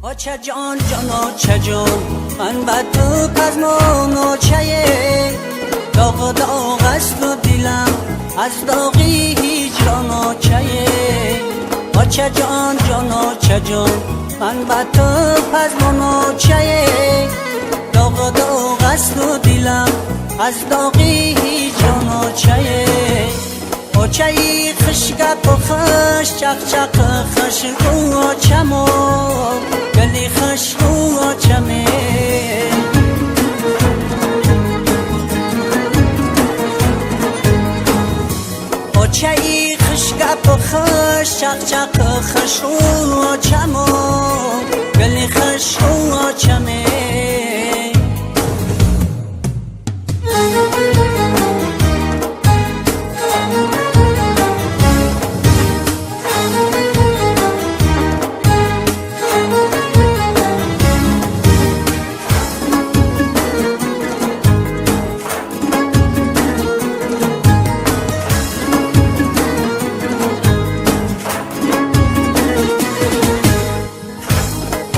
آچه جان آچه جان من بر تو پزمان آچه داغ داغ است و دلم از داغی هجران آچه آچه جان آچه جان من بر تو پزمان آچه داغ داغ است و دلم از داغی هجران آچه آچه خشگپ و خش چق چق خش رو آچمو گلی خش رو آچمه آچه خشگپ و خش چق چق خش رو آچمو گلی خش رو آچمه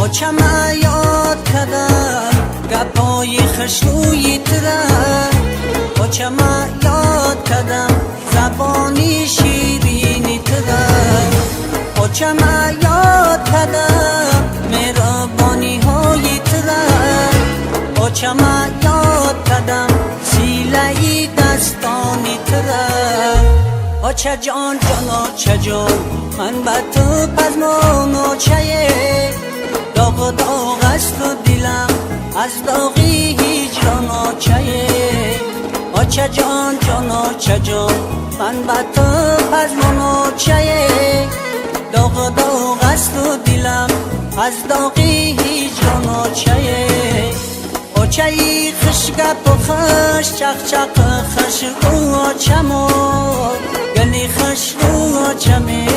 آچمه یاد کردم گپای خشوی ترم آچمه یاد کردم زبانی شیرینی ترم آچمه یاد کردم مهربانی های ترم آچمه یاد کردم سیلهی دستانی ترم آچه جان آچه جان من بر تو پزمان آچه داغ داغ است و دلم از داغی هجران آچه آچه جان آچه جان من بر تو پزمان آچه داغ داغ است و دلم از داغی هجران آچه آچه خشگپ و خش چق چق خش رو آچمو گلی خش رو آچمه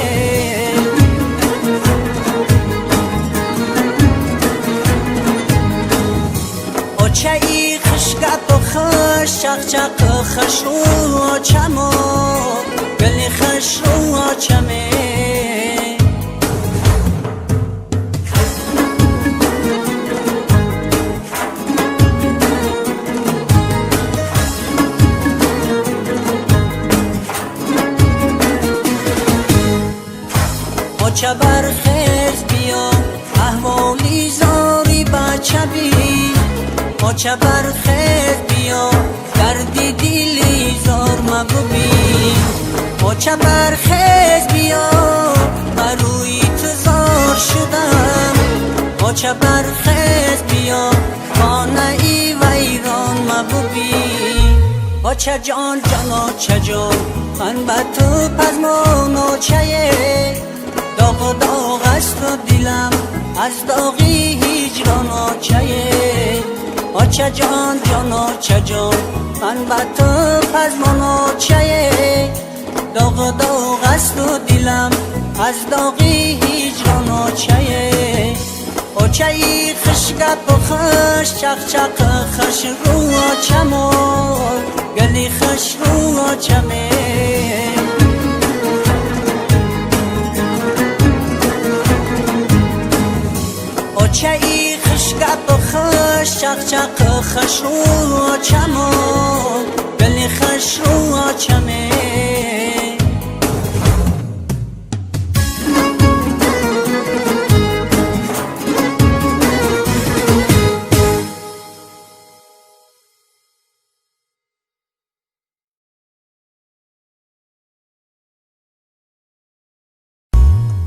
آچه خشگپ و خش چق چق خش رو آچمو گلی خش رو آچمه آچه برخیز بیا احوالی زاری بچه بی آچه برخیز بیا دردی دلی زار مگو بی آچه برخیز بیا بروی تو زار شدم آچه برخیز بیا خانه ای ویران مگو بی آچه جان آچه جان من بر تو پزمان آچه داغ داغ است و دلم از داغی هجران آچه آچه جان آچه جان من بر تو پزمان آچه داغ داغ است و دلم از داغی هجران آچه آچه خشگپ و خش چق چق خش رو آچمو گلی خش رو آچمه آچه خشگپ و خش چق چق خش رو آچمو گلی خش رو آچمه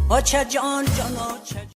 آچه جان آچه